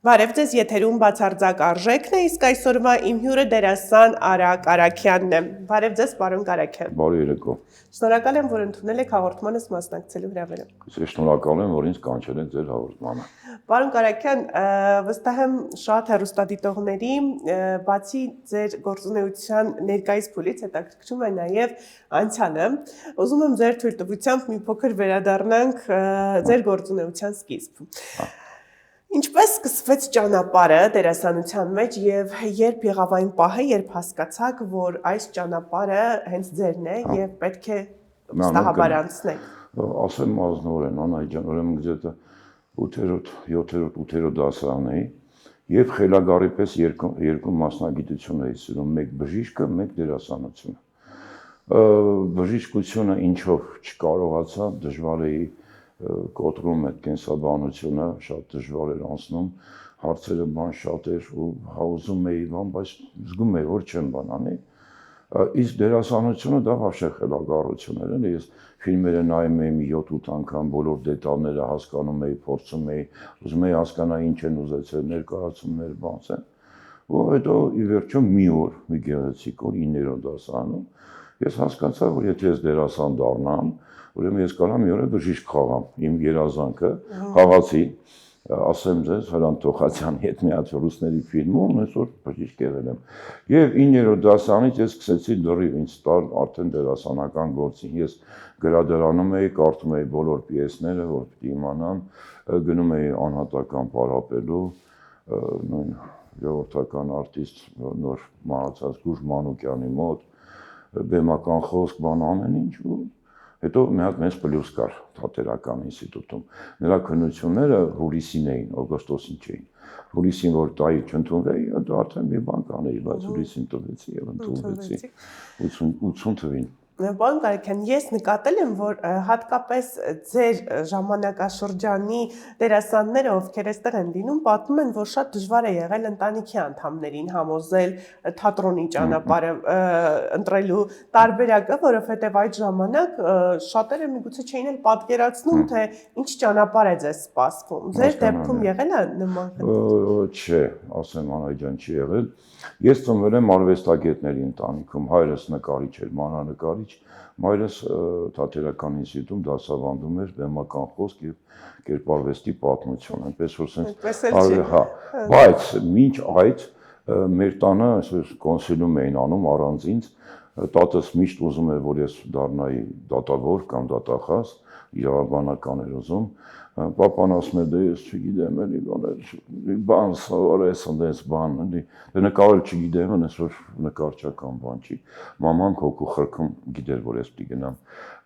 Բարև ձեզ, եթերում բացարձակ արժեքն է, իսկ այսօրվա իմ հյուրը դերասան Արա Կարաքյանն է։ Բարև ձեզ, պարոն Կարաքյան։ Բարի երեկո։ Շնորհակալ եմ, որ ընդունել եք հաղորդմանս մասնակցելու հրավերը։ Ես շնորհակալ եմ, որ ինձ կանչել եք ձեր հաղորդմանը։ Պարոն Կարաքյան, վստահ եմ շատ հեռուստադիտողների, բացի ձեր գործունեության ներկայիս փուլից հետաքրքրում է նաև անցյալը։ Ուզում եմ ձեր թույլտվությամբ մի փոքր վերադառնանք ձեր գործունեության սկիզբ։ Ինչպես սկսվեց ճանապարհը դերասանության մեջ եւ երբ եղավ այն պահը, երբ հասկացաք, որ այս ճանապարհը հենց ձերն է եւ պետք է վստահաբար անցնեք։ Ասեմ ազնվորեն, Անահիտ ջան, ուրեմն գիտեք 8-րդ, 7-րդ, 8-րդ դասարան էի եւ խելագարի պես երկու մասնագիտություն էի սիրում, մեկ բժիշկը, մեկ դերասանությունը։ Բժշկությունը ինչով չկարողացա, դժվար էի կոտրում այդ կենսաբանությունը, շատ դժվար էր անցնում, հարցերը բան շատ էր ու ուզում էի բան, բայց զգում էի, որ չեմ բան անի։ Իսկ դերասանությունը դա վարշե խելագարություն էր, էլի ես ֆիլմերը նայում էի 7-8 անգամ, բոլոր դետալները հասկանում էի, փորձում էի, ուզում էի հասկանալ ինչ են ուզեցել, ներկայացումներ բանց են։ Ու հետո ի վերջո մի օր, մի գեղեցիկ օր 9-րդ դասարանում ես հասկացա, որ եթե ես դերասան դառնամ, ուրեմն ես կարող եմ մի օր բժիշկ խաղամ, իմ երազանքը խաղացի, ասեմ ձեզ Հրանտ Թոխացյանի հետ մի հատ ռուսների ֆիլմում, այսօր բժիշկ եղել եմ։ Եվ 9-րդ դասարանից ես սկսեցի լրիվ ինձ տալ արդեն դերասանական գործին։ Ես գրադարանում էի, կարդում էի բոլոր պիեսները, որ պիտի իմանամ, գնում էի անհատական պարապելու, նույն ժողովրդական արտիստ նոր մահացած Գուժ Մանուկյանի մոտ, բեմական խոսք, բան ամեն ինչ ու հետո մի հատ մեծ պլյուս կար թատերական ինստիտուտում։ Նրա քննությունները հուլիսին էին, օգոստոսին չէին։ Հուլիսին որ տայի չընդունվեի, դա արդեն մի բան կանեի, բայց հուլիսին տվեցի եւ ընդունվեցի 80 թվին։ Պարոն Կարաքյան, ես նկատել եմ, որ հատկապես ձեր ժամանակաշրջանի դերասանները, ովքեր այստեղ են լինում, պատմում են, որ շատ դժվար է եղել ընտանիքի անդամներին համոզել թատրոնի ճանապարհը ընտրելու տարբերակը, որովհետև այդ ժամանակ շատերը միգուցե չէին էլ պատկերացնում, թե ինչ ճանապարհ է ձեզ սպասվում։ Ձեր դեպքում եղել է նման խնդիր։ Չէ, ասեմ Անահիտ ջան, չի եղել։ Ես ծնվել եմ արվեստագետների ընտանիքում, հայրս նկարիչ էր, մանրանկարիչ, մայրս թատերական ինստիտուտում դասավանդում էր բեմական խոսք եւ կերպարվեստի պատմություն, այնպես որ հա, բայց մինչ այդ մեր տանը այսպես կոնսիլիում էին անում առանց ինձ, տատս միշտ ուզում էր, որ ես դառնայի դատավոր կամ դատախազ, իրավաբանական էր ուզում, պապան ասում էր, դե ես չգիտեմ, էլի գոներ բան սովորես, այնպես բան, էլի, դե նկարել չգիտեմ, այսօր նկարչական բան չի, մաման հոգու խրքում գիտեր, որ ես պիտի գնամ,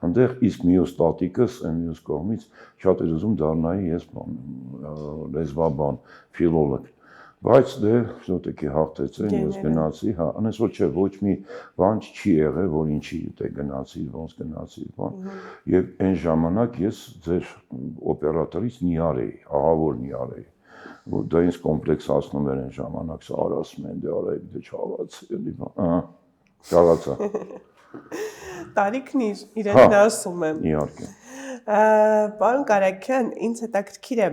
այնտեղ իսկ մյուս տատիկս, այն մյուս կողմից շատ էր ուզում դառնայի ես լեզվաբան, ֆիլոլոգ, բայց դե շուտիկի հաղթեցին, ես գնացի, հա, այնպես որ չէ, ոչ մի բան չի եղել, որ ինչի դե գնացի, ոնց գնացի, բան, եւ այն ժամանակ ես ձեր օպերատորից նիհար էի, ահավոր նիհար էի, որ դա ինձ կոմպլեքսացնում էր այն ժամանակ, սա արասում են, դե արեք, դե չաղացի, էլի բան, չաղացա։ Տարիքն իրեն ասում եմ։ Իհարկե։ Պարոն Կարաքյան, ինձ հետաքրքիր է,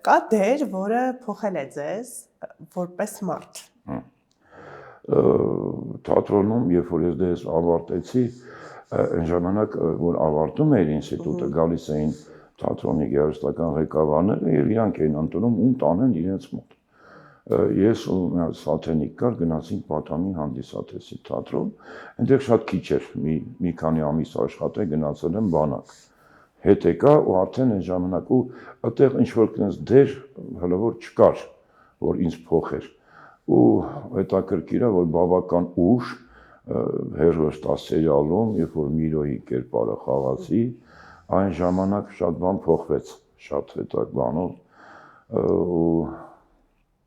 կա դեր, որը փոխել է ձեզ որպես մարդ։ Թատրոնում, երբ որ ես դες ավարտեցի, այն ժամանակ, որ ավարտում էր ինստիտուտը, գալիս էին թատրոնի գեղարվեստական ղեկավարները եւ իրանք էին ընտրում ում տանեն իրենց մոտ։ Ես ու Սաթենիկ կար, գնացինք Պատանի հանդիսատեսի թատրոն, այնտեղ շատ քիչ էր, մի քանի ամիս աշխատել, գնացել եմ բանակ։ Հետ եկա ու արդեն այն ժամանակ ու այդտեղ ինչ որ կնես դեր հələ որ չկար, որ ինձ փոխեր։ Ու հետաքրքիր է, որ բավական ուշ հերոստասերիալում, երբ որ Միրոյի կերպարը խաղացի, այն ժամանակ շատ բան փոխվեց, շատ հետաքրքիր ու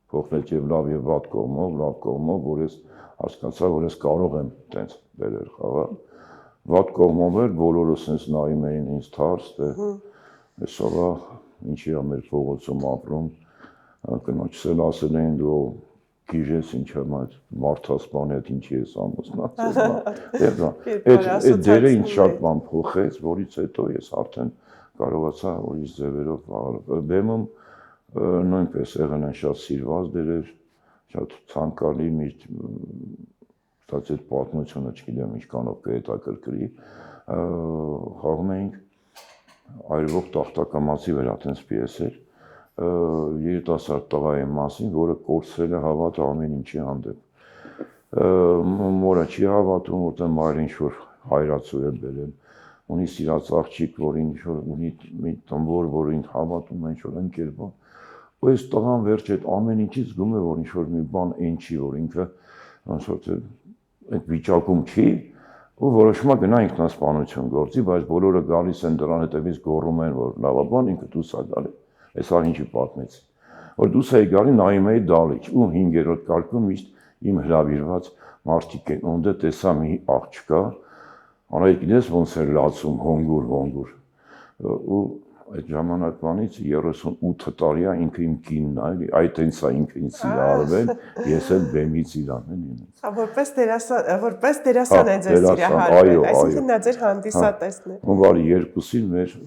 փոխվեց եւ լավ եւ վատ կողմով, որ ես հասկացա, որ ես կարող եմ տենց դերեր խաղալ։ Վատ կողմով էր, բոլորը sense նայում էին ինձ թարս, թե այսօրվա ինչի է մեր փողոցում ապրում, կնոջս էլ ասել էին դու գիժես ինչ եմ այդ մարդասպանի հետ ինչի ես ամուսնացել, այդ դերը ինձ շատ բան փոխեց, որից հետո ես արդեն կարողացա ուրիշ ձևերով խաղալ։ Բեմում նույնպես եղել են շատ սիրված դերեր, շատ ցանկալի միշտ ստացի այդ պատմությունը չգիտեմ ինչքանով կհետաքրքրի, խաղում էինք այրվող տախտակամածի վրա այդպես պիեսեր, երիտասարդ տղայի մասին, որը կորցրել է հավատը ամեն ինչի հանդեպ։ Մորը չի հավատում, որտեղ մայրը ինչ-որ հայրացու է բերել, ունի սիրած աղջիկ, որ ինչ-որ ունի մի տմբոր, որ ինձ հավատում է ինչ-որ ընկերբան։ Ու այս տղան վերջ այդ ամեն ինչից զգում է, որ ինչ-որ մի բան այն չի, որ ինքը ոնց որ այդ վիճակում չի, ու որոշում է գնա ինքնասպանություն գործի, բայց բոլորը գալիս են դրան հետևից գոռում են, որ լավաբան ինքը դուրս է գալի։ Այս ինչի պատմեցի։ Որ դուրս էի գալի նայում էի դալիճ ու 5-րդ կարգում միշտ իմ հրավիրված մարդիկ են, ոնց տեսա մի աղջկա, անայք գիտես ոնց էր լացում հոնգուր, ու այդ ժամանակվանից 38 տարի է ինքը իմ կինն է, էլի, այդ հենց է ինքը ինձ իր արվել, ես էլ բեմից իրան եմ ինձ։ Որպես դերասան է ձեր սիրահարվել, այսինքն նա ձեր հանդիսատեսն է։ Հունվարի 2-ին մեր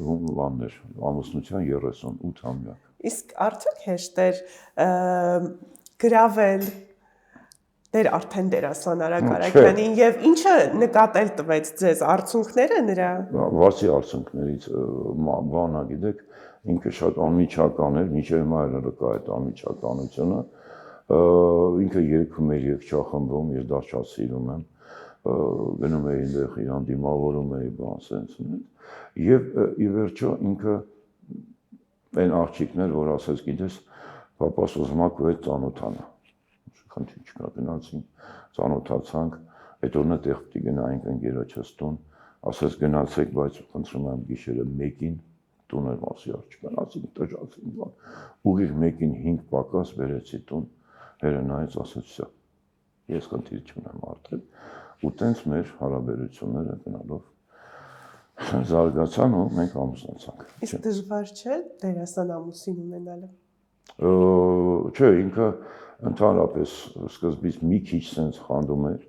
բաններ, ամուսնության 38-ամյակ։ Իսկ արդյոք հեշտ էր գրավել դեր արդեն դերասան Արա Կարաքյանին եւ ինչը նկատել տվեց ձեզ արցունքները նրա Վարսի արցունքներից բանա գիտեք ինքը շատ անմիջական էր մինչև հիմա էլ կա այդ անմիջականությունը ինքը երգում էր երգչախմբում ես դա շատ սիրում եմ գնում էի այնտեղ իրան դիմավորում էի բան սենց եւ ի վերջո ինքը այն աղջիկներ որ ասես գիտես պապաս ուզում ա քո հետ ծանոթանա Քանչի չկա գնացինք, ծանոթացանք, այդ օրն այդտեղ պիտի գնայինք ընկերոջս տուն, ասես գնացեք, բայց խնդրում եմ գիշերը 1-ին տուն էր մասի աղջկան, ասինք տժացինք բան, ուղիղ 1-ին 5 պակաս բերեցի տուն, հերը նայեց ասեց սա, ես խնդիր չունեմ արդեն, ու տենց մեր հարաբերությունները գնալով զարգացան ու մենք ամուսնացանք։ Իսկ դժվար չէ դերասան ամուսին ունենալը։ Չէ, ինքը ընդհանրապես սկզբից մի քիչ sense խանդում էր,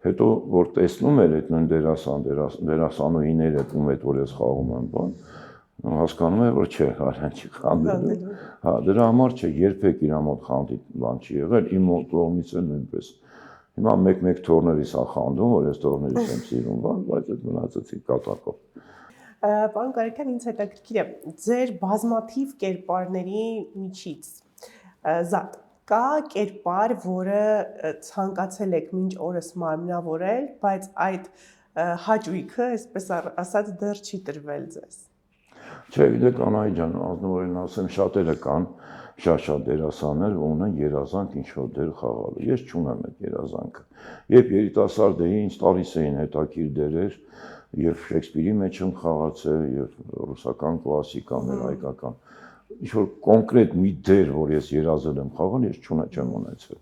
հետո որ տեսնում էր այդ նույն դերասանուհիները ում այդ որ ես խաղում եմ բան, հասկանում էր որ չէ, արան չի խանդելու։ Հա, դրա համար չէ, երբեք իր մոտ խանդի բան չի եղել, իմ կողմից էլ նույնպես։ Հիմա մեկ-մեկ թորներից ա խանդում, որ ես թորներից եմ սիրում բան, բայց այդ մնացածի կատակով։ Պարոն Կարաքյան, ինձ հետաքրքիր է ձեր բազմաթիվ կերպարների միջից զատ կա կերպար, որը ցանկացել եք մինչ օրս մարմնավորել, բայց այդ հաճույքը, այսպես ասած, դեռ չի տրվել ձեզ։ Չէ, գիտեք, Անահիտ ջան, ազնվորեն ասեմ, շատերը կան, շատ դերասաններ, որ ունեն երազանք ինչ-որ դեր խաղալու։ Ես չունեմ այդ երազանքը։ Երբ երիտասարդ էի, ինձ տալիս էին հետաքրքիր դերեր, եւ Շեքսպիրի մեջ եմ խաղացել, եւ ռուսական կլասիկա, մեր հայկական ինչ-որ կոնկրետ մի դեր, որ ես երազել եմ խաղալ, ես չեմ ունեցել։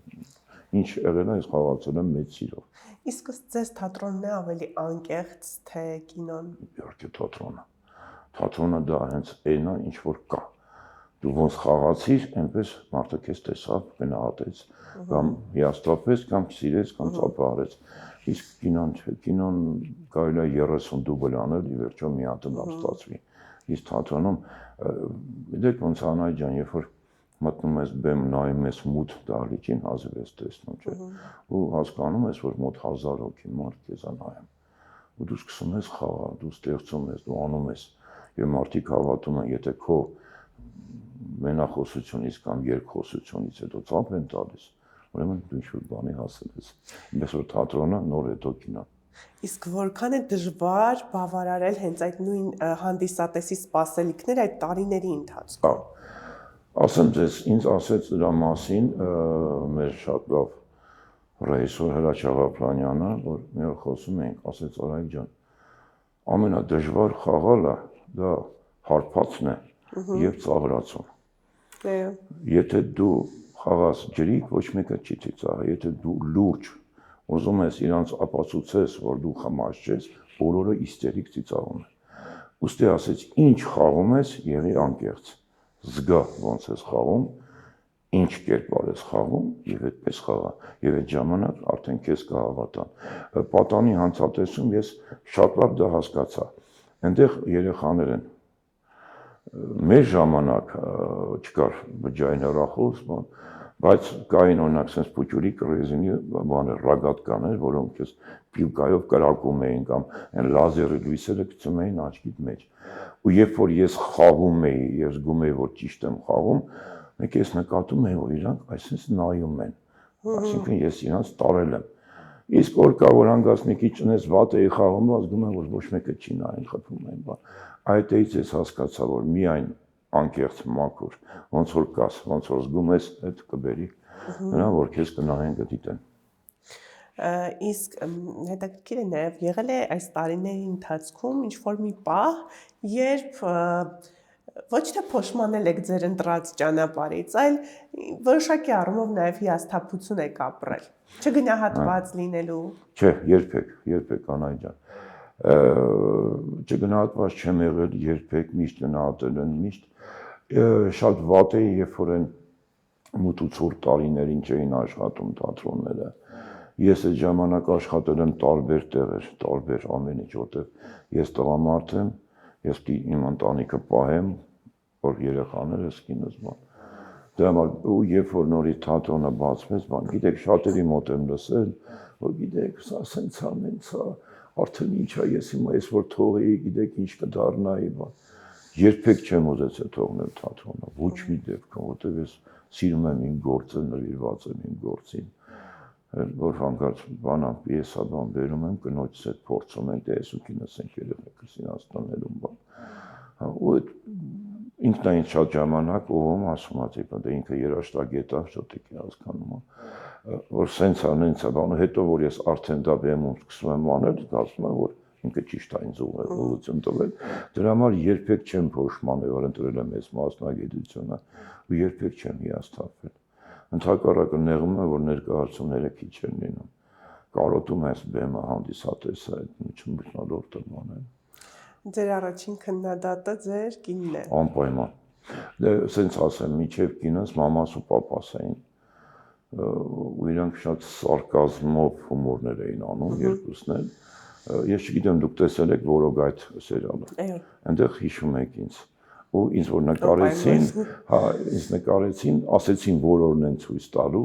Ինչ եղել է, ես խաղացել եմ մեծ սիրով։ Իսկ ձեզ թատրոնն է ավելի անկեղծ, թե կինոն։ Իհարկե թատրոնը։ Թատրոնը դա հենց այնն է, ինչ որ կա։ Դու ոնց խաղացիր, այնպես մարդը քեզ տեսավ, գնահատեց, կամ հիասթափեց, կամ սիրեց, կամ ծափահարեց։ Իսկ կինոն չէ, կինոն կարելի է 30 դուբլ անել, ի վերջո մի հատ լավ ստացվի։ Իսկ թատրոնում գիտեք ոնց Անահիտ ջան, երբ որ մտնում ես բեմ, նայում ես մութ դահլիճին, հազիվ ես տեսնում, չէ։ Ու հասկանում ես, որ մոտ 1000 հոգի մարդ քեզ նայում։ Ու դու սկսում ես խաղալ, դու ստեղծում ես, դու անում ես, եւ մարդիկ հավատում են, եթե քո մենախոսությունից կամ երկխոսությունից հետո ծափ են տալիս, ուրեմն դու ինչ-որ բանի հասել ես։ Այնպես որ թատրոնը նոր հետո կինոն։ Իսկ որքան է դժվար բավարարել հենց այդ նույն հանդիսատեսի սպասելիքները այդ տարիների ընթացքում։ Ասեմ ձեզ, ինձ ասեց դրա մասին մեր շատ լավ ռեժիսոր Հրաչ Աղափլանյանը, որ մի օր խոսում էինք, ասեց Արայք ջան, ամենադժվար խաղալը դա հարբածն է եւ ծաղրացում։ Եթե դու խաղաս ջրիկ, ոչ մեկը չի ծիծաղի, եթե դու լուրջ ուզում ես իրանց ապացուցես, որ դու խմած ես, բոլորը իստերիկ ծիծաղում են։ Ուստի ասեց, ինչ խաղում ես, եղի անկեղծ, զգա ոնց ես խաղում, ինչ կերպար ես խաղում եւ այդպես խաղա։ Եվ այդ ժամանակ արդեն քեզ կհավատան։ Պատանի հանցատեսում ես շատ լավ դա հասկացա։ Այնտեղ երեխաներ են։ Մեր ժամանակ չկար բջջային հեռախոս, բայց կային օրինակ sense փուճուրի կրեզինի բաներ, ռագատկաներ, որոնք ես պիլկայով կրակում էին կամ այն լազերի լույսերը գցում էին աչքիդ մեջ։ Ու երբ որ ես խաղում էի, ես զգում էի, որ ճիշտ եմ խաղում, մեկ ես նկատում էի, որ իրանք այսպես նայում են։ Այսինքն ես իրանց տարել եմ։ Իսկ որ կա որ հանգած մի քիչ ունես վատ էի խաղում, զգում եմ, որ ոչ մեկը չի նայում, խփում են, բան։ Այդտեղից ես հասկացա, որ միայն անկեղծ մաքուր, ոնց որ կաս, ոնց որ զգում ես, այդ կբերի, նրան որ քեզ կնայեն կդիտեն։ Իսկ հետաքրքիր է նաև եղել է այս տարիների ընթացքում ինչ որ մի պահ, երբ ոչ թե փոշմանել եք ձեր ընտրած ճանապարհից, այլ որոշակի առումով նաև հիասթափություն եք ապրել, չգնահատված լինելու։ Չէ, երբեք Անահիտ ջան։ Չգնահատված չեմ եղել երբեք, միշտ գնահատել են, միշտ շատ վատ էի, երբ որ են մութ ու ցուրտ տարիներին չէին աշխատում թատրոնները։ Ես այդ ժամանակ աշխատել եմ տարբեր տեղեր, տարբեր ամեն ինչ, որտեղ ես տղամարդ եմ, ես պիտի իմ ընտանիքը պահեմ, որ երեխաներս կինս բան։ Դրա համար ու երբ որ նորից թատրոնը բացվեց, բան, գիտեք, շատերի մոտ եմ լսել, որ գիտեք, սա սենց է, մենց է, արդեն ինչ է, ես հիմա ես որ թողեի, գիտեք, ինչ կդառնայի, բան։ Երբեք չեմ ուզեցել թողնել թատրոնը, ոչ մի դեպքում, որտեղ ես սիրում եմ իմ գործը, նվիրված եմ իմ գործին։ Որ հանկարծ բանա պիեսա բան բերում եմ, կնոջս հետ փորձում ենք, տեսուկինս ենք երեխեքս ինաստանելում բան։ Ու ինքնային շատ ժամանակ ում ասում է, դե ինքը երաշտագետ է, շատ եք հասկանում, որ սենց անենց է, բանը հետո որ ես արդեն դա բեմում սկսում եմ անել, ասում եմ, որ ինքը ճիշտ է ինձ ուղղություն տվել, դրա համար երբեք չեմ փոշմանել, որ ընտրել եմ այս մասնագիտությունը ու երբեք չեմ հիասթափվել։ Ընդհակառակը նեղում եմ, որ ներկայացումները քիչ են լինում։ Կարոտում ես բեմը հանդիսատեսը, այդ չմտնոլորտը բանել։ Ձեր առաջին քննադատը ձեր կինն է։ Անպայման։ Դե սենց ասեմ, միջև կինս մամաս ու պապաս էին։ Ու իրանք շատ սարկազմով հումորներ էին անում, երկուսն էլ։ Ես չգիտեմ դուք տեսել եք Որոգ այդ սերիալը։ Այո։ Այնտեղ հիշում եք ինձ։ Ու ինձ որ նկարեցին, հա, ինձ նկարեցին, ասեցին որորն են ցույց տալու։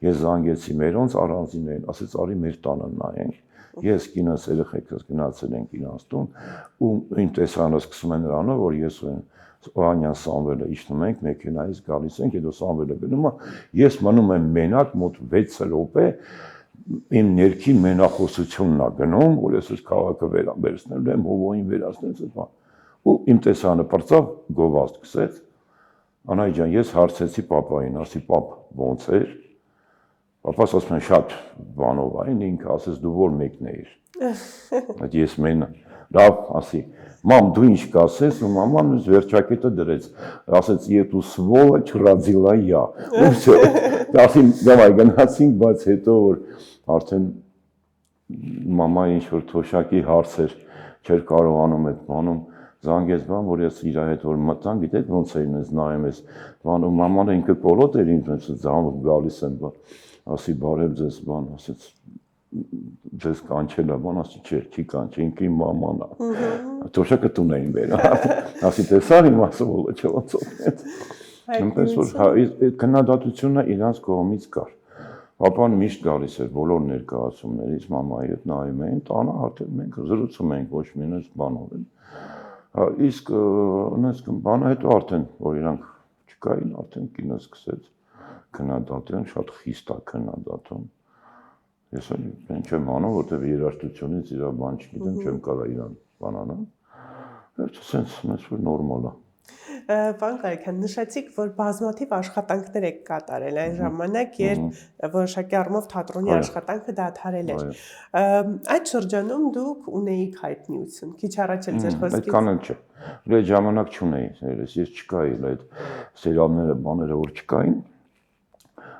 Ես զանգեցի մերոնց առանձին էին, ասեց արի մեր տանը նայենք։ Ես կինս երեխեքս գնացել ենք իրանց տուն ու այն տեսանը սկսում են նրանով, որ ես ու Օհանյան Սամվելը իջնում ենք մեքենայից գալիս ենք, հետո Սամվելը գնում է, ես մնում եմ մենակ մոտ 6 րոպե իմ ներքին մենախոսությունն է գնում, որ ես այս քաղաքը վերաբերցնելու եմ, հովոյին վերացնես այդ բան։ Ու իմ տեսանը պրծավ, գովազդ գցեց։ Անահիտ ջան, ես հարցեցի պապային, ասի պապ, ոնց էր։ Պապաս ասում են շատ բանով այն, ինքը ասեց դու որ մեկն էիր։ Այդ ես մենը, լավ, ասի, մամ դու ինչ կասես, ու մաման ինձ վերջակետը դրեց, ասեց ետու սվոլաչ ռադիլա յա։ Ասի, դավայ գնացինք, բայց հետո որ արդեն մամա ինչ որ թոշակի հարցեր չէր կարողանում այդ բանում զանգեց բան, որ ես իր հետ որ մտան, գիտեք ոնց էին ինձ նայում ես բան, ու մաման ինքը կոլոտ էր ինձ ձամով գալիս եմ բան, ասի բարև ձեզ բան, ասեց ձեզ կանչել է բան, ասի չէ, չի կանչի, ինքը իմ մաման է, թոշակը տուն էին բերել, ասի տեսար իմ ասվոլը չէ ոնց օգնեց, այնպես որ այդ քննադատությունը իրանց կողմից կար, պապան միշտ գալիս էր բոլոր ներկայացումներից, մամայի հետ նայում էին, տանը արդեն մենք զրուցում ենք ոչ մինus բանով են, իսկ ունես բանը հետո արդեն, որ իրանք չկային, արդեն կինը սկսեց քննադատել, շատ խիստ է քննադատում, ես չեմ անում, որտեղ երաժշտությունից իր բան չգիտեմ, չեմ կարա իրան բան անեմ, վերջը սենց մեզ որ նորմալ է։ Պարոն Կարեքյան, նշեցիք, որ բազմաթիվ աշխատանքներ եք կատարել այն ժամանակ, երբ որոշակի առումով թատրոնի աշխատանքը դադարել էր։ Այդ շրջանում դուք ունեիք հայտնիություն, քիչ առաջ էլ ձեր խոսքից։ Այդքան էլ չէ։ Այդ ժամանակ չունեի, ես չկայի, այդ սերիալները, բաները որ չկային,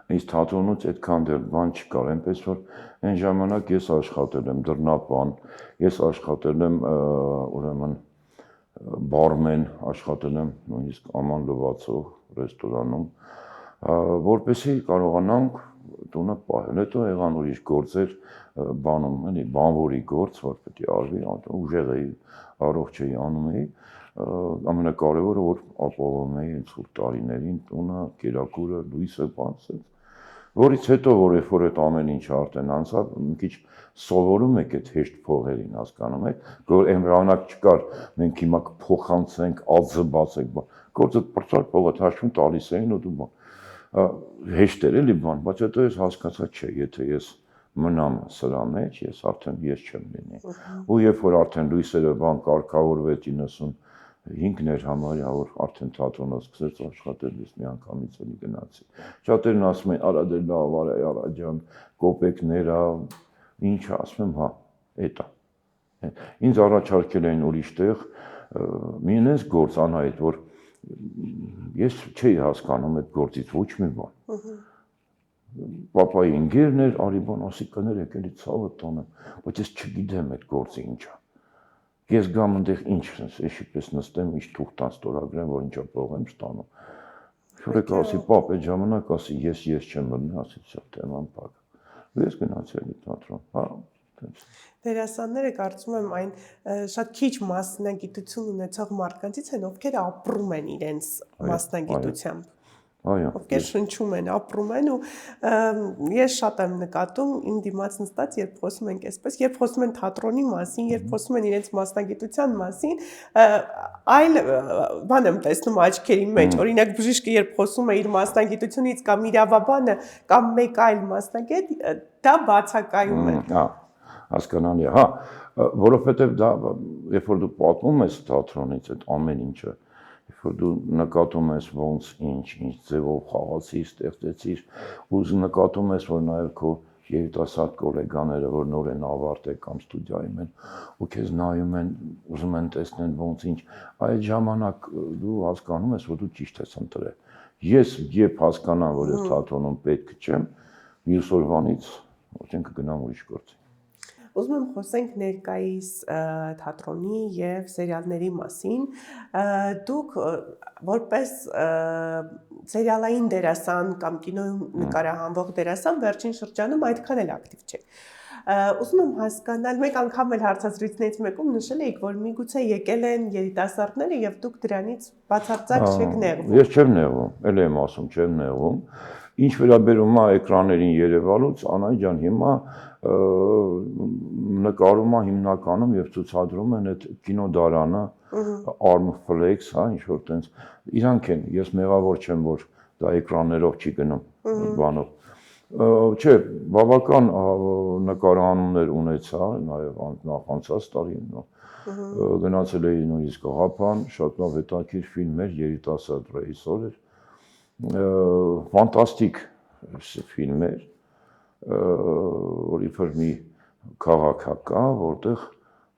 ինձ թատրոնից այդքան դեռ բան չկար, այնպես որ այն ժամանակ ես աշխատել եմ դռնապան, ես աշխատել եմ ուրեմն բարմեն, աշխատել եմ նույնիսկ Աման լվացող ռեստորանում, որպեսզի կարողանանք տունը պահել, հետո եղան ուրիշ գործեր բանում, էլի բանվորի գործ, որ պետք է արվի, ուժեղ էի, առողջ էի անում էի, ամենակարևորը որ ապահովում էի այդ ցուրտ տարիներին տունը, կերակուրը, լույսը, բացած, որից հետո որ երբ որ այդ ամեն ինչը արդեն անցավ, մի քիչ սովորում եք այդ հեշտ փողերին, հասկանում եք, որ այն ժամանակ չկար, մենք հիմա կփոխանցենք, ածը բացենք, գործը բրծար փողը հաշվում տալիս էին ու դու հեշտ էր էլի բան, բայց հետո ես հասկացա, չէ, եթե ես մնամ սրա մեջ, ես արդեն ես չեմ լինի։ Ու երբ որ արդեն լույսերը բան կարգավորվեց 95-ներ համարյա, որ արդեն թատրոնը սկսեց աշխատել, ես մի անգամից էլի գնացի։ Շատերն ասում են, արա դե լավ, արա Արա ջան, կոպեկներ, ինչ ասում եմ, հա, էտա։ Ինձ առաջարկել էին ուրիշ տեղ, մի նես գործ անհայտ, որ ես չէի հասկանում այդ գործից ոչ մի բան։ Պապայի ընկերն էր, Արիբան ասի կներեք, էլի ցավը տոնեմ, բայց ես չգիտեմ այդ գործը ինչ է։ Ես գամ այնտեղ ինչ sense, էշի պես նստեմ, ինչ թուղթան ստորագրեմ, որ ինչա փողեմ ստանում։ Շուրեկը ասի, պապ, այդ ժամանակ ասի, ես չեմ մտնի, ասի, «Սա թեման փակ»։ Ու ես գնացի էլի թատրոն, հա, տենց։ Դերասանները կարծում եմ այն շատ քիչ մասնագիտություն ունեցող մարդկանցից են, ովքեր ապրում են իրենց մասնագիտությամբ։ Այո։ Ովքեր շնչում են, ապրում են ու ես շատ եմ նկատում իմ դիմաց նստած, երբ խոսում ենք այսպես, երբ խոսում են թատրոնի մասին, երբ խոսում են իրենց մասնագիտության մասին, այլ բան եմ տեսնում աչքերի մեջ, օրինակ բժիշկը երբ խոսում է իր մասնագիտությունից կամ իրավաբանը կամ մեկ այլ մասնագետ, դա բացակայում է։ Հա, հասկանալի է, հա, որովհետև դա երբ որ դու պատմում ես թատրոնից այդ ամեն ինչը, երբ որ դու նկատում ես ոնց ինչ ձևով խաղացիր, ստեղծեցիր, ու նկատում ես, որ նաև քո երիտասարդ գոլեգաները, որ նոր են ավարտել կամ ստուդիայում են, ու քեզ նայում են, ուզում են տեսնել ոնց ինչ, այդ ժամանակ դու հասկանում ես, որ դու ճիշտ ես ընտրել։ Ես երբ հասկանամ, որ ես թատրոնում պետք չեմ, մյուս օրվանից ոչինչ կգնամ ուրիշ գործի։ Ուզում եմ խոսենք ներկայիս թատրոնի եւ սերիալների մասին։ Դուք որպես սերիալային դերասան կամ կինոյում նկարահանվող դերասան վերջին շրջանում այդքան էլ ակտիվ չեք։ Ուզում եմ հասկանալ, մեկ անգամ էլ հարցազրույցներից մեկում նշել էիք, որ միգուցե եկել են երիտասարդները եւ դուք դրանից բացարձակ չեք նեղվում։ Ես չեմ նեղվում, ել եմ ասում, չեմ նեղվում։ Ինչ վերաբերում է էկրաններին Երևանից, Անահիտ ջան, հիմա նկարում է հիմնականում եւ ցուցադրում են այդ կինոդարանը, Armflex, հա, ինչ որ տենց իրանք են, ես մեղավոր չեմ, որ դա էկրաններով չի գնում, բանով։ Չէ, բավական նկարահանումներ ունեցա, նաեւ նախանցած տարի, գնացել էի նույնիսկ Ղափան, շատ լավ հետաքրքիր ֆիլմ էր, երիտասարդ ռեժիսոր էր, ֆանտաստիկ ֆիլմ էր, որ իբր մի քաղաք կա, որտեղ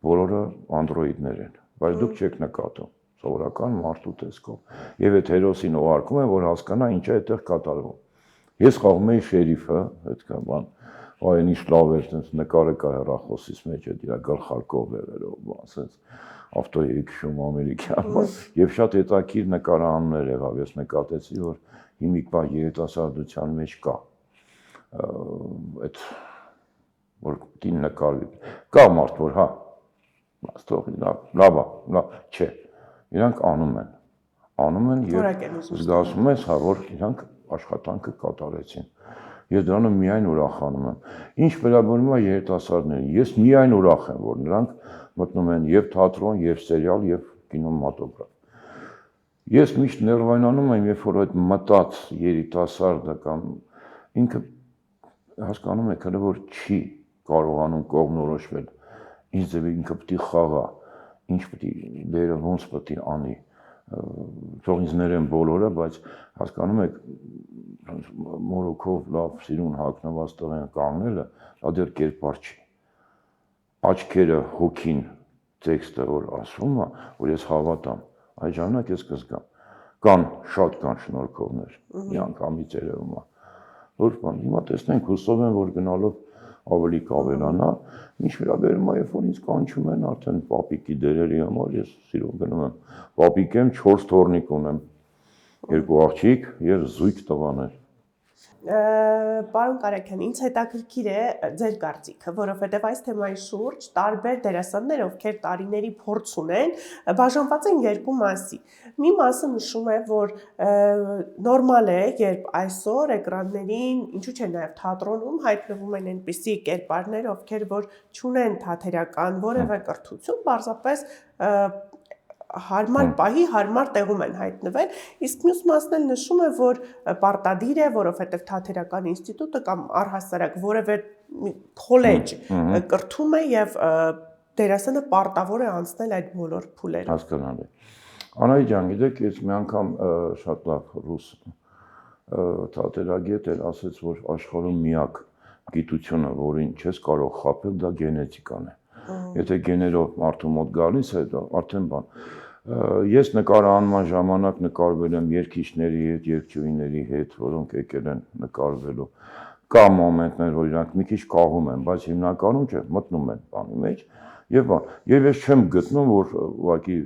բոլորը անդրոիդներ են, բայց դուք չեք նկատում, սովորական մարդու տեսքով, եւ այդ հերոսին ուղարկում են, որ հասկանա ինչ է այդտեղ կատարվում։ Ես խաղում էի շերիֆը, հետքա բան, այն ինչ լավ էր, տենց նկարը կա հեռախոսից մեջ, այդ իր գլխարկով վերերով, բան, ասենց ավտոյի քշում ամերիկյան, եւ շատ հետաքրքիր նկարահանումներ եղավ, ես նկատեցի, որ հիմիկ բան երիտասարդության մեջ կա, այդ որ դին նկարվի, կա մարդ, որ հա, աստող լավ, չէ, իրանք անում են եւ զգացում ես, հա, որ իրանք աշխատանքը կատարեցին։ Ես դրանը միայն ուրախանում եմ։ Ինչ վերաբերում է երիտասարդներին, ես միայն ուրախ եմ, որ նրանք մտնում են եւ թատրոն, եւ սերիալ, եւ կինոմատոգրաֆ։ Ես միշտ ներվայնանում եմ, երբ որ այդ մտած երիտասարդը կամ ինքը հասկանում եք, հələ որ չի կարողանում կողմնորոշվել, ինչ ձև ինքը պետք է խաղա, ինչ պետք է դերը ոնց պետք է անի։ Թող ինձ ներեն բոլորը, բայց հասկանում եք, մորոքով լավ սիրուն հագնված տղեն կանգնելը, դա դեռ կերպար չի։ Աչքերը, հոգին, տեքստը, որ ասում է, որ ես հավատամ, այդ ժամանակ ես կզգամ։ Շատ կան շնորհքովներ, մի անգամից երևում է։ Որ բան, հիմա տեսնենք, հուսով եմ, որ գնալով ավելի կավելանա, ինչ վերաբերում է, երբ որ ինձ կանչում են, արդեն պապիկի դերերի համար ես սիրով գնում եմ։ Պապիկ եմ, 4 թոռնիկ ունեմ, 2 աղջիկ եւ զույգ տղաներ։ Պարոն Կարաքյան, ինձ հետաքրքիր է ձեր կարծիքը, որովհետև այս թեմայի շուրջ տարբեր դերասաններ, ովքեր տարիների փորձ ունեն, բաժանված են երկու մասի։ Մի մասը նշում է, որ նորմալ է, երբ այսօր էկրաններին, ինչու՞ չէ նաև թատրոնում հայտնվում են այնպիսի կերպարներ, ովքեր որ չունեն թատերական որևէ կրթություն, պարզապես հարմար պահի, հարմար տեղում են հայտնվել, իսկ մյուս մասն էլ նշում է, որ պարտադիր է, որովհետև թատերական ինստիտուտը կամ առհասարակ որևէ քոլեջ կրթում է եւ դերասանը պարտավոր է անցնել այդ բոլոր փուլերը։ Հասկանալի։ Անահիտ ջան, գիտեք, ես մի անգամ շատ լավ ռուս թատերագետ էր ասեց, որ աշխարհում միակ գիտությունը, որին չես կարող խաբել, դա գենետիկան է։ Եթե գեներով մարդու մոտ գալիս է, արդեն բան։ Ես նկարահանման ժամանակ նկարվել եմ երգիչների հետ, երգչուհիների հետ, որոնք եկել են նկարվելու։ Կա մոմենտներ, որ իրանք մի քիչ կաղում են, բայց հիմնականում չէ, մտնում են բանի մեջ եւ բան։ Եվ ես չեմ գտնում, որ ուղղակի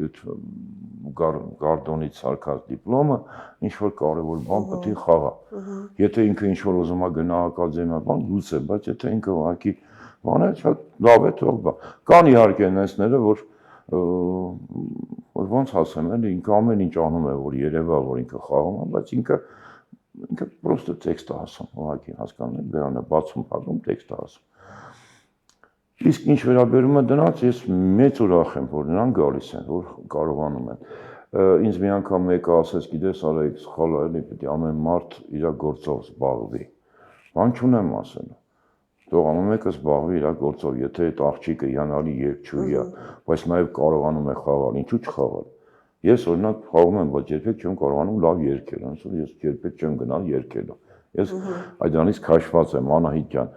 գարդոնից սարքած դիպլոմը ինչ որ կարևոր բան պետք է խաղա։ Եթե ինքը ինչ որ ուզում է գնա ակադեմիա, բան լույս է, բայց եթե ինքը ուղղակի բանը շատ լավ է թող բա։ Կան իհարկե նեսները, որ ոնց ասեմ, էլի ինքը ամեն ինչ անում է, որ երևա, որ ինքը խաղում է, բայց ինքը պրոստը տեքստ է ասում, ուղղակի հասկանում եք, բերանը բացում, հատում տեքստ է ասում։ Իսկ ինչ վերաբերում է դրանց, ես մեծ ուրախ եմ, որ նրանք գալիս են, որ կարողանում են։ Ինձ մի անգամ մեկը ասեց, գիտես, Արայիկ, սխալ է, էլի պետք է ամեն մարդ իր գործով զբաղվի։ Բան չունեմ ասելու։ Թող ամեն մեկը զբաղվի իր գործով, եթե այդ աղջիկը հիանալի երգչուհի է, բայց նաև կարողանում է խաղալ, ինչու չխաղալ։ Ես օրինակ խաղում եմ, բայց երբեք չեմ կարողանում լավ երգել, ասում ես երբեք չեմ գնալ երգելու։ Ես այդանից քաշված եմ, Անահիտ ջան։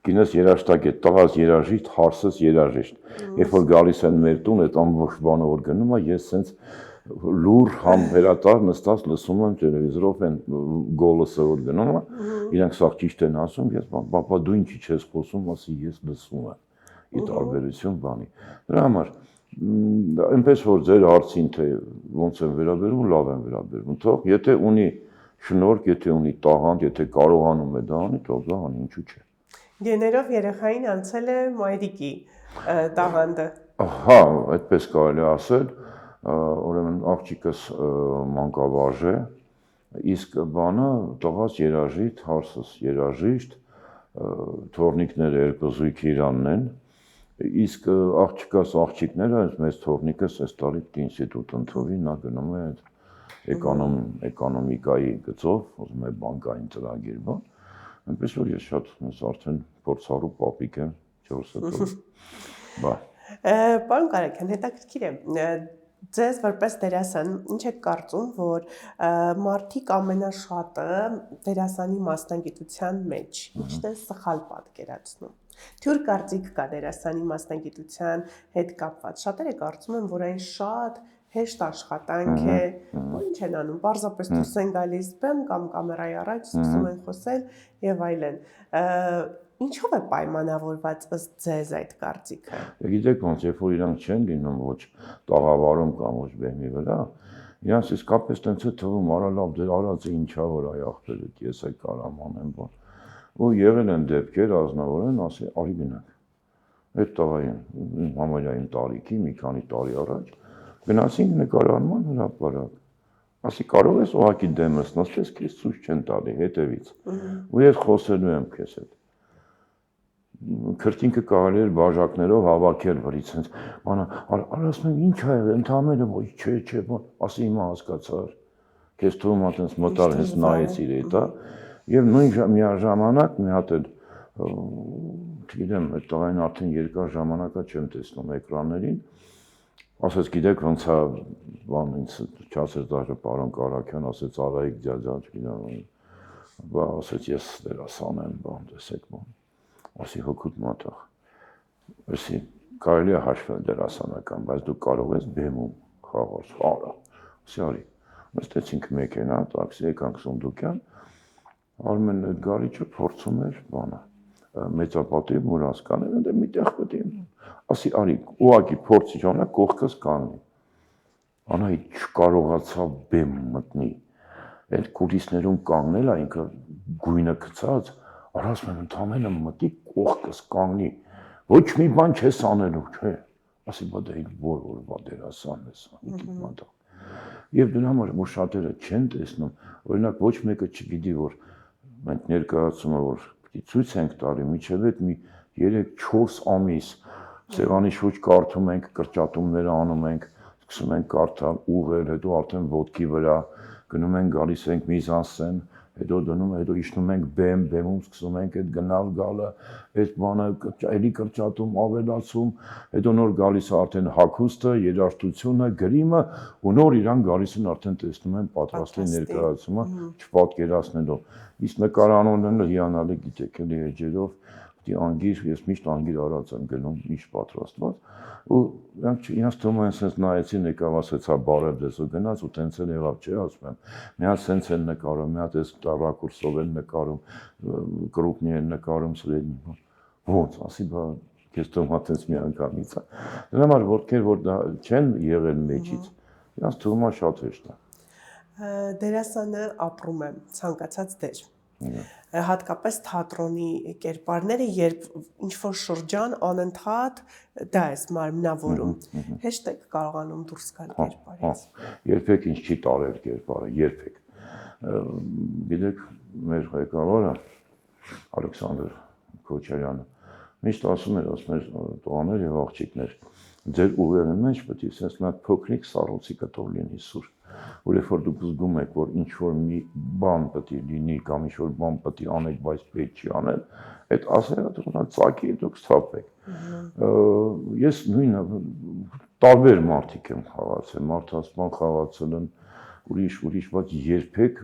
Գինես երաժշտակ է, տղաս երաժիշտ, հարսս երաժիշտ։ Երբ որ գալիս են մեր տուն, այդ ամբողջ բանը որ գնում է, ես սենց լուր համ հերատար նստած լսում եմ տելևիզորով են գոլոսը որ գնում է, իրանք սաղ ճիշտ են ասում, ես բապա դու ինչի չես խոսում, ասի ես լսում եմ, ի տարբերություն բանի։ Դրա համար այնպես որ ձեր հարցին թե ոնց եմ վերաբերվում, լավ եմ վերաբերվում, թող եթե ունի շնորհք, եթե ունի տաղանդ, եթե կարողանում է դա անի, թող դա անի, ինչու՞ չէ։ Գեներով երեխային անցել է մայրիկի տաղանդը։ Հա, այդպես կարելի ասել, ուրեմն աղջիկս մանկավարժ է, իսկ բանը տղաս երաժիշտ, հարսս երաժիշտ, թորնիկները երկու զույգ իրանն են, իսկ աղջիկս աղջիկները, մեծ թորնիկս այս տարի ինստիտուտ ընդունվի, նա գնում է էկոնոմիկայի գծով, ուզում է բանկային ծրագիր բան, այնպես որ ես շատ արդեն փորձառու պապիկ եմ 4 տարի։ Բա։ Պարոն Կարաքյան, հետաքրքիր է, ձեզ որպես դերասան, ինչ եք կարծում, որ մարդիկ ամենաշատը դերասանի մասնագիտության մեջ ինչն է սխալ պատկերացնում։ Թյուր կարծիք կա դերասանի մասնագիտության հետ կապված։ Շատերը կարծում են, որ այն շատ հեշտ աշխատանք է, որ ինչ են անում, պարզապես դուրս են գալիս բեմ կամ կամերայի առաջ սկսում են խոսել եւ այլն։ Ինչով է պայմանավորված ըստ ձեզ այդ կարծիքը։ Գիտեք ոնց, երբ որ իրանք չեն լինում ոչ տաղավարում կամ ոչ բեմի վրա, իրանք իսկապես տենց է թվում, արա լավ, դեր արածը ինչա որ այ ախպերը, ես այ կարամ անեմ բան։ Ու եղել են դեպքեր ազնվորեն, ասի, արի գնանք։ Այդ տղային համարյա իմ տարիքի մի քանի տարի առաջ գնացինք նկարահանման հրապարակ։ Ասի կարող ես ուղղակի դեմս նստես, քեզ ցույց չեն տալի հետևից։ Ու ես խոսելու եմ քեզ հետ։ Քրտինքը կարելի էր բաժակներով հավաքել վրից, հենց բանը, ասում եմ ինչ ա եղել, ընդամենը ոչ, չէ, բան, ասի հիմա հասկացար։ Քեզ թվում է տենց մտար, հենց նայեցիր էտա, եւ նույն միաժամանակ մի հատ էլ չգիտեմ, այդ տղային արդեն երկար ժամանակա չեմ տեսնում էկրաններին, ասեց գիտեք ոնց է, բան ինձ չասեց դաժե պարոն Կարաքյան, ասեց Արայիկ ջաջա, չգիտեմ, բա ասեց ես դերասան եմ, բան, տեսեք բան։ Ասի հոգուտ մատաղ, ասի կարելի է հաշվել դերասանական, բայց դու կարող ես բեմում խաղալ, խաղա, ասի արի, նստեցինք մեքենա, տաքսի եկանք Սունդուկյան, Արմեն Էդգարիչը փորձում էր բանը, մեծապատիվ մուրասկան էր, ընդ միտեղ պետք է, ասի արի, ուղղակի փորձի ժամանակ կողքս կանգնի, Անահիտ չկարողացավ բեմ մտնի, այդ կուլիսներում կանգնել է ինքը գույնը գցած, առանց մեն ընդամենը մտի կողքս կանգնի։ Ոչ մի բան չես անելու, չէ։ Ասի բա դա որ դերասանն ես, ինքնատա։ Եվ դրա համար որ շատերը չեն տեսնում, օրինակ ոչ մեկը չգիտի որ մենք ներկայացումը որ պիտի ցույց ենք տալի, միջև այդ մի 3-4 ամիս սեղանի շուջ կարդում ենք, կրճատումներ անում ենք, սկսում ենք կարդալ ուղեր, հետո արդեն ոտքի վրա գնում ենք գալիս ենք միզանսեն, հետո դնում, հետո իջնում ենք բեմում սկսում ենք այդ գնալ գալը, այդ բանը էլի կրճատում, ավելացում, հետո նոր գալիս է արդեն հագուստը, երաժշտությունը, գրիմը, ու նոր իրան գալիս են արդեն տեսնում են պատրաստի ներկայացումը, չպատկերացնելով։ Իսկ նկարանոնն հիանալի գիտեք, էլի էջերով դի անգիր, ես միշտ անգիր արած եմ գնում, միշտ պատրաստված, ու իրանք թվում են sense նայեցին եկավ ասեցա բարև ձեզ ու գնաց ու տենց էլ եղավ, չէ, ասում եմ։ Մի հատ sense են նկարում, մի հատ էս ռակուրսով են նկարում, կրուպնի են նկարում, սրեդնի։ Ոնց, ասի բա քեզ թվում է տենց մի անգամից է։ Դրա համար ովքեր որ դա չեն եղել մեջից, իրանք թվում է շատ հեշտ է։ Դերասանը ապրում է ցանկացած դեր։ Հատկապես թատրոնի կերպարները, երբ ինչ-որ շրջան անընդհատ դա էս մարմնավորում, հեշտ եք կարողանում դուրս գալ կերպարից։ Երբեք ինչ չի տարել կերպարը, երբեք։ Գիտեք, մեր ղեկավարը Ալեքսանդր Քոչարյանը միշտ ասում էր տղաներ եւ աղջիկներ, ձեր ուղեղի մեջ պետք է sense մի փոքրիկ սառույցի կտոր լինի սուր։ Որովհետև որ դուք զգում եք, որ ինչ-որ մի բան պետք է լինի կամ ինչ-որ բան պետք է անեք, բայց պետք չի անել, այդ ասելը դուք ծակի դուք սթափեք։ Ես նույնը տարբեր մարդիկ եմ խաղացել, մարդասպան խաղացել եմ, ուրիշ, բայց երբեք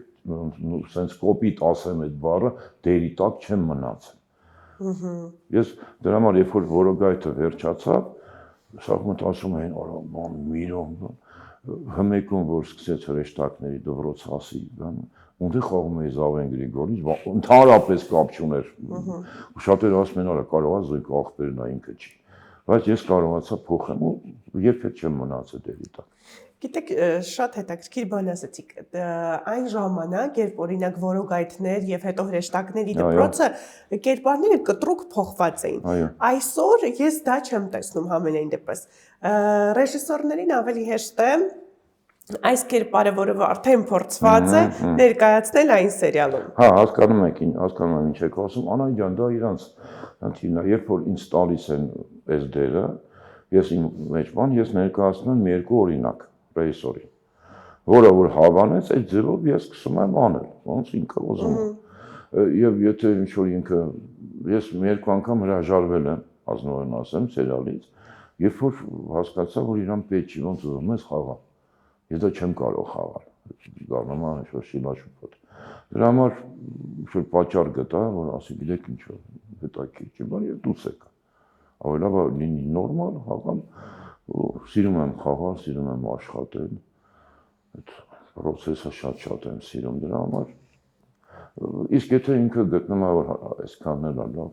sense կոպիտ ասեմ այդ բառը, դերի տակ չեմ մնացել։ Ես դրա համար երբ որ որոգայթը վերջացավ, շախմատ ասում էին, արա բան, միրոն, հմեկում որ սկսեց հրեշտակների դվրոց հասի, ունդի խաղում էի Զավեն Գրիգորիչ, ընդհանրապես կապ չուներ։ Ու շատերը ասում են, արա կարող է զույգ աղբերն է ինքը չի։ Բայց ես կարողացա փոխեմ ու երբեք չեմ մնացել դերի տակ։ Գիտեք, շատ հետաքրքիր բան ասացիք, այն ժամանակ, երբ օրինակ որոգայթներ եւ հետո հրեշտակների դպրոցը կերպարները կտրուկ փոխված էին։ Այսօր ես դա չեմ տեսնում համենայն դեպս։ Ռեժիսորներին ավելի հեշտ է այս կերպարը, որը արդեն փորձված է, ներկայացնել այն սերիալում։ Հա, հասկանում եմ ինչ եք ասում, Անահիտ ջան, դա իրանց հնչյունն է, երբ որ ինձ տալիս են այս դերը, ես իմ մեջ բան, ես ներկայացնում եմ մի երկու օրինակ ռեժիսորի, որը որ հավանեց, այդ ձևով ես սկսում եմ անել, ոնց ինքը ուզում է։ Եվ եթե ինչ-որ ինքը, ես մի երկու անգամ հրաժարվել եմ, ազնվորեն ասեմ, սերիալից, երբ որ հասկացա, որ իրան պետք չի, ոնց ուզում ես խաղալ, ես դա չեմ կարող խաղալ, դառնում է ինչ-որ շիլաշուփոտ։ Դրա համար ինչ-որ պատճառ գտա, որ ասի գիտեք ինչ-որ հետաքրքիր չի, բան եւ դուրս եկա։ Ավելի լավ լինի նորմալ խաղամ, սիրում եմ խաղալ, սիրում եմ աշխատել, այդ process-ը շատ եմ սիրում դրա համար։ Իսկ եթե ինքը գտնում է որ այսքանն էլ լավ։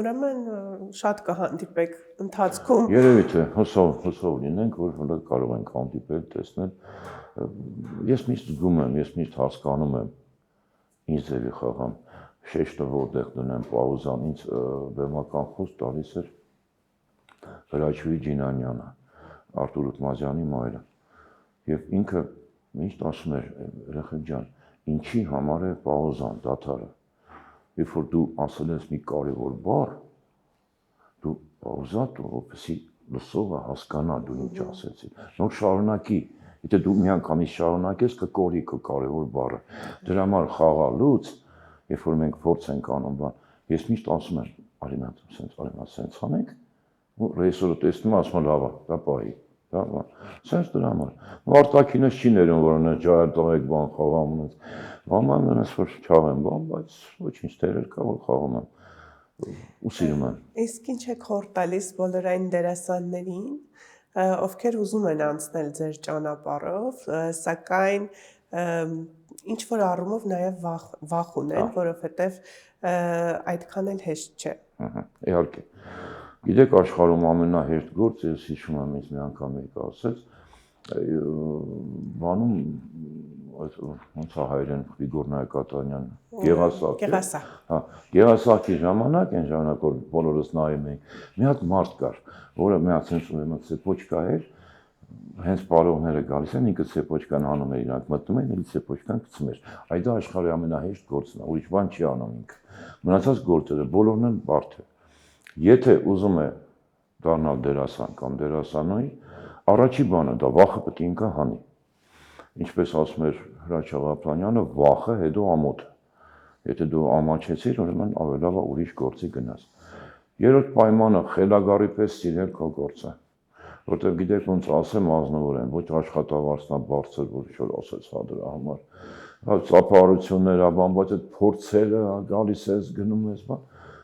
Ուրեմն շատ կհանդիպեք ընթացքում։ Երևի թե հուսով լինենք, որ կարող ենք հանդիպել, տեսնել։ Ես միշտ զգում եմ, ես միշտ հասկանում եմ ինչ ձևի խաղամ, շեշտը որտեղ դնեմ պաուզան, ինձ բեմական խոսք տալիս էր Հրաչուհի Ջինանյանը, Արտուր Ութմազյանի մայրը։ Եվ ինքը միշտ ասում էր, երեխեք ջան, ինչի համար է պաուզան, դադարը։ Երբ որ դու ասել ես մի կարևոր բառ, դու պաուզա տու, որպեսզի լսողը հասկանա դու ինչ ասեցի։ Նոր շարունակի, եթե դու մի անգամից շարունակես, կկորի քո կարևոր բառը։ Դրա համար խաղալուց, երբ որ մենք փորձ ենք անում բան, ես միշտ ասում եմ, արիմատ, սենց անենք, ու ռեժիսորը տեսնում է, ասում է լավ է, դա պահի, դա բան։ Սենց դրա համար։ Արտաքինս չի ներում, որ նա ջահել տղեկ բան խաղամ ունես։ Մաման ունես որ չաղեմ բան, բայց ոչինչ դերեր կա, որ խաղում եմ ու սիրում եմ։ Իսկ ինչ եք հոր տալիս բոլոր այն դերասաններին, ովքեր ուզում են անցնել ձեր ճանապարհով, սակայն ինչ որ առումով նաև վախ ունեն, որովհետև այդքան էլ հեշտ չէ։ Իհարկե։ Գիտեք աշխարհում ամենահեշտ գործը, ես հիշում եմ ինձ մի անգամ եկա ասեց, բանում ոնց է հայերեն Գրիգոր Նայեկատանյան Գեղասակ։ Հա, Գեղասակի ժամանակ այն ժամանակ որ բոլորս նայում էինք, մի հատ մարդ կար, որը մի հատ sense ունի ցեպոչկա էր, հենց բարողները գալիս են, ինքը ցեպոչկան անում էր, իրանք մտնում են, էլի ցեպոչկան գցում էր։ Այդ դա աշխարհի ամենահեշտ գործն է, ուրիշ բան չի անում ինքը։ Մնացած գործերը բոլորն են բարդ է։ Եթե ուզում է դառնալ դերասան կամ դերասանուհի, առաջի բանը դա վախը պետք է ինքը հանի։ Ինչպես ասում էր Հրաչ Աղաբանյանը, վախը հետո ամոթ։ Եթե դու ամաչեցիր, ուրեմն ավելի լավ է ուրիշ գործի գնաս։ Երրորդ պայմանը խելագարի պես սիրել քո գործը։ Որտեվ գիտեք ոնց ասեմ ազնվոր են, ոչ աշխատավարձնա բարձր, որ ինչ-որ ասեց հա դրա համար։ Ծափահարություններ, բայց այդ փորձերը գալիս ես, գնում ես,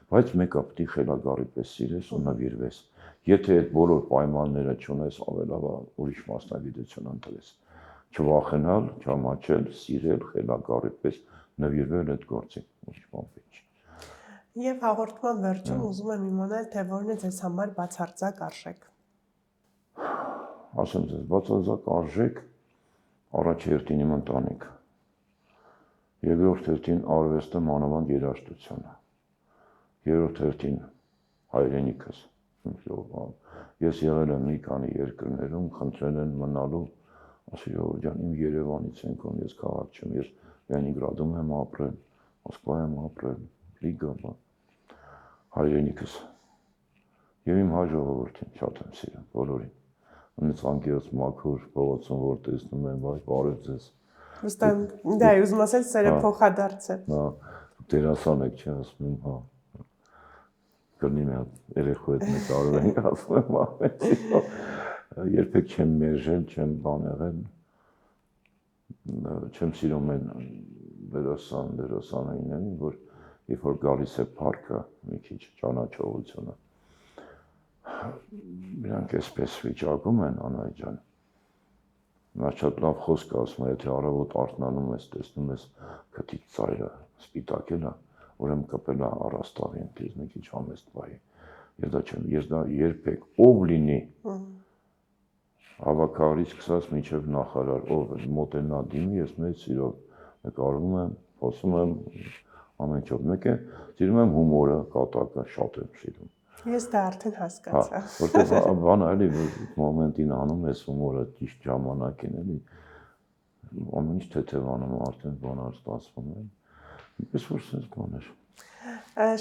բայց մեկը պետք է խելագարի պես սիրես ու նվիրվես։ Եթե այդ բոլոր պայմանները չունես, ավելի լավ է ուրիշ մասնագիտություն ընտրես։ Չվախենալ, չամաչել, սիրել, խելագարի պես նվիրվել այդ գործին, ուրիշ բան չի։ Եվ հաղորդման վերջում ուզում եմ իմանալ, թե որն է ձեզ համար բացարձակ արժեք։ Ասեմ ձեզ, բացարձակ արժեք առաջ հերթին իմ ընտանիքը։ Երկրորդ հերթին արվեստը, մանավանդ երաժշտությունը։ Երրորդ հերթին հայրենիքս։ Ես եղել եմ մի քանի երկրներում, խնդրել են մնալու, ասի Ժողովուրդ ջան, իմ Երևանից ենք, ես քաղաք չեմ, ես Լենինգրադում եմ ապրել, Մոսկվայում եմ ապրել, Ռիգա, հայրենիքս։ Եվ իմ հայ ժողովրդին շատ եմ սիրում, բոլորին։ Ունից անկեղծ մաքուր փողոցում որ տեսնում եմ, վայ, բարև ձեզ։ Ոստան, դա ուզում ասել, սերը փոխադարձ է։ Հա, դերասան եք, չի ասում եմ, հա։ Կրնի մի հատ երեխու հետ մեկ արով ենք ասում եմ ամենից, երբեք չեմ մերժել, չեմ բան եղել, չեմ սիրում են դերասանուհիներին, որ երբ որ գալիս է փառքը, մի քիչ ճանաչողությունը, իրանք այսպես վիճակում են, Անահիտ ջան, նա շատ լավ խոսք ասում է, եթե առավոտ արթնանում ես, տեսնում ես քթից ծայրը սպիտակել է, ուրեմն կպել է առաստաղին, քեզ մի քիչ համեստ վայ։ Ես դա չեմ, ես դա երբեք ով լինի հավաքարից սկսած մինչև նախարար, ով մոտենա դիմի, ես մեծ սիրով նկարվում եմ, խոսում եմ, ամեն ինչ մեկ է, սիրում եմ հումորը, կատակը, շատ եմ սիրում։ Ես դա արդեն հասկացա։ Որտեղ բանը էլի մոմենտին անում ես հումորը ճիշտ ժամանակին էլի, ամեն ինչ թեթևանում արդեն բանալ ստացվում է։ Պես որ սենց բաներ։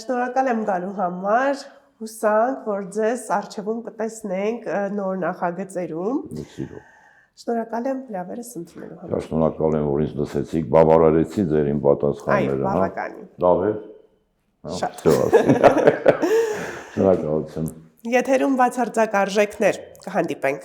Շնորհակալ եմ գալու համար, հուսանք, որ ձեզ առջևում կտեսնենք նոր նախագծերում։ Շնորհակալ եմ հրավերս ընդունելու համար։ Շնորհակալ եմ, որ ինձ լսեցիք, բավարարեցի ձեր իմ պատասխանները, հա։ Այո, բավականին։ Լավ է։ Շատ։ Շնորհակալություն։ Եթերում բացարձակ արժեքներ, կհանդիպենք։